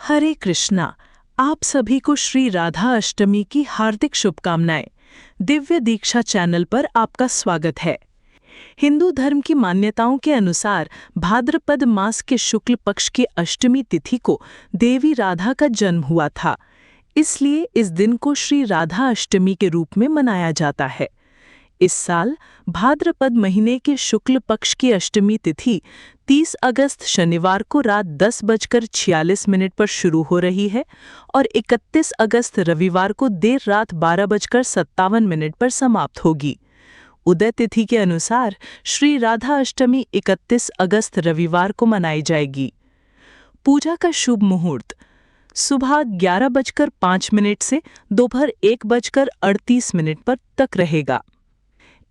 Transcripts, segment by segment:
हरे कृष्णा। आप सभी को श्री राधा अष्टमी की हार्दिक शुभकामनाएं। दिव्य दीक्षा चैनल पर आपका स्वागत है। हिंदू धर्म की मान्यताओं के अनुसार भाद्रपद मास के शुक्ल पक्ष की अष्टमी तिथि को देवी राधा का जन्म हुआ था। इसलिए इस दिन को श्री राधा अष्टमी के रूप में मनाया जाता है। इस साल भाद्रपद महीने के शुक्ल पक्ष की अष्टमी तिथि 30 अगस्त शनिवार को रात 10:46 पर शुरू हो रही है और 31 अगस्त रविवार को देर रात 12:57 पर समाप्त होगी। उदय तिथि के अनुसार श्री राधा अष्टमी 31 अगस्त रविवार को मनाई जाएगी। पूजा का शुभ मुहूर्त सुबह 11:05 से दोपहर 1:38 पर तक रहेगा।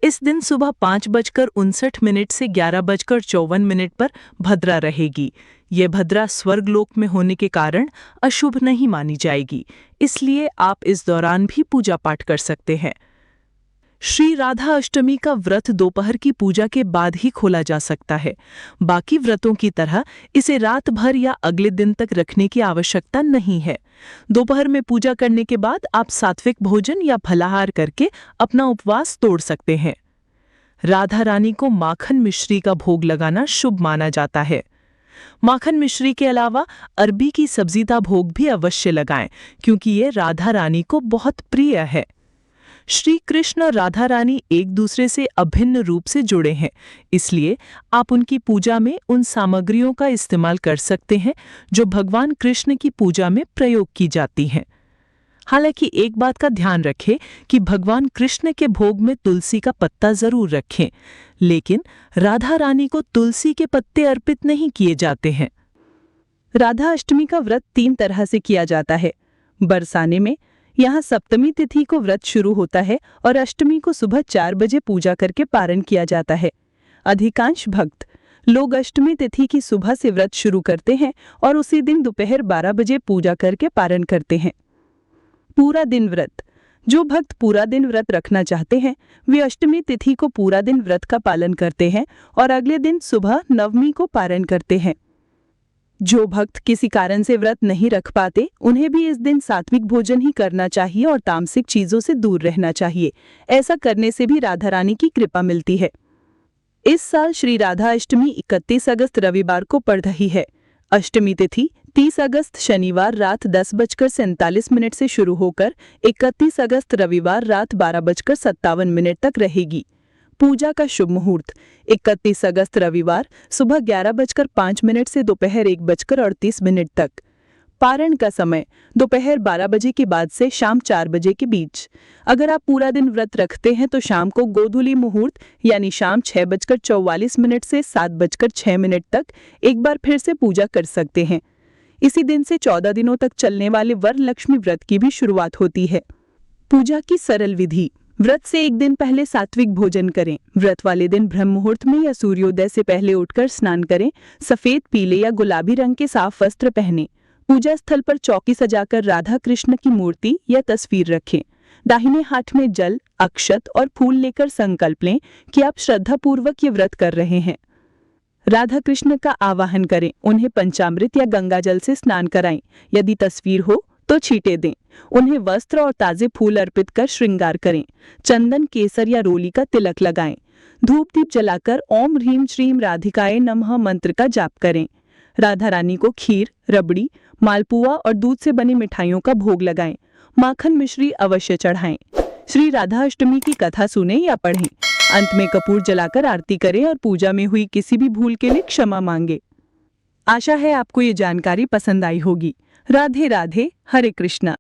इस दिन सुबह 5:59 से 11:54 पर भद्रा रहेगी। ये भद्रा स्वर्गलोक में होने के कारण अशुभ नहीं मानी जाएगी, इसलिए आप इस दौरान भी पूजा पाठ कर सकते हैं। श्री राधा अष्टमी का व्रत दोपहर की पूजा के बाद ही खोला जा सकता है। बाकी व्रतों की तरह इसे रात भर या अगले दिन तक रखने की आवश्यकता नहीं है। दोपहर में पूजा करने के बाद आप सात्विक भोजन या फलाहार करके अपना उपवास तोड़ सकते हैं। राधा रानी को माखन मिश्री का भोग लगाना शुभ माना जाता है। माखन मिश्री के अलावा अरबी की सब्जी का भोग भी अवश्य लगाएं, क्योंकि ये राधा रानी को बहुत प्रिय है। श्री कृष्ण और राधा रानी एक दूसरे से अभिन्न रूप से जुड़े हैं, इसलिए आप उनकी पूजा में उन सामग्रियों का इस्तेमाल कर सकते हैं जो भगवान कृष्ण की पूजा में प्रयोग की जाती हैं। हालांकि एक बात का ध्यान रखें कि भगवान कृष्ण के भोग में तुलसी का पत्ता जरूर रखें, लेकिन राधा रानी को तुलसी के पत्ते अर्पित नहीं किए जाते हैं। राधा अष्टमी का व्रत 3 तरह से किया जाता है। बरसाने में यहाँ सप्तमी तिथि को व्रत शुरू होता है और अष्टमी को सुबह 4 बजे पूजा करके पारण किया जाता है। अधिकांश भक्त लोग अष्टमी तिथि की सुबह से व्रत शुरू करते हैं और उसी दिन दोपहर 12 बजे पूजा करके पारण करते हैं। पूरा दिन व्रत जो भक्त पूरा दिन व्रत रखना चाहते हैं वे अष्टमी तिथि को पूरा दिन व्रत का पालन करते हैं और अगले दिन सुबह नवमी को पारण करते हैं। जो भक्त किसी कारण से व्रत नहीं रख पाते उन्हें भी इस दिन सात्विक भोजन ही करना चाहिए और तामसिक चीजों से दूर रहना चाहिए। ऐसा करने से भी राधा रानी की कृपा मिलती है। इस साल श्री राधा अष्टमी 31 अगस्त रविवार को पड़ रही है। अष्टमी तिथि 30 अगस्त शनिवार रात 10:47 से शुरू होकर 31 अगस्त रविवार रात 12:57 तक रहेगी। पूजा का शुभ मुहूर्त 31 अगस्त रविवार सुबह 11:05 से दोपहर 1:38 तक। पारण का समय दोपहर 12 बजे के बाद से शाम 4 बजे के बीच। अगर आप पूरा दिन व्रत रखते हैं तो शाम को गोधूली मुहूर्त यानी शाम 6:44 से 7:06 तक एक बार फिर से पूजा कर सकते हैं। इसी दिन से 14 दिनों तक चलने वाले वरलक्ष्मी व्रत की भी शुरुआत होती है। पूजा की सरल विधि व्रत से एक दिन पहले सात्विक भोजन करें। व्रत वाले दिन ब्रह्म मुहूर्त में या सूर्योदय से पहले उठकर स्नान करें। सफेद, पीले या गुलाबी रंग के साफ वस्त्र पहनें। पूजा स्थल पर चौकी सजाकर राधा कृष्ण की मूर्ति या तस्वीर रखें। दाहिने हाथ में जल, अक्षत और फूल लेकर संकल्प लें कि आप श्रद्धापूर्वक ये व्रत कर रहे हैं। राधा कृष्ण का आवाहन करें। उन्हें पंचामृत या गंगा जल से स्नान कराएं। यदि तस्वीर हो तो छींटे दें। उन्हें वस्त्र और ताजे फूल अर्पित कर श्रृंगार करें। चंदन, केसर या रोली का तिलक लगाएं। धूप दीप जलाकर ओम ह्रीम श्रीम राधिकाय नमः मंत्र का जाप करें। राधा रानी को खीर, रबड़ी, मालपुआ और दूध से बनी मिठाइयों का भोग लगाएं। माखन मिश्री अवश्य चढ़ाएं। श्री राधा अष्टमी की कथा सुने या पढ़ें। अंत में कपूर जलाकर आरती करें और पूजा में हुई किसी भी भूल के लिए क्षमा मांगे। आशा है आपको ये जानकारी पसंद आई होगी। राधे राधे, हरे कृष्णा।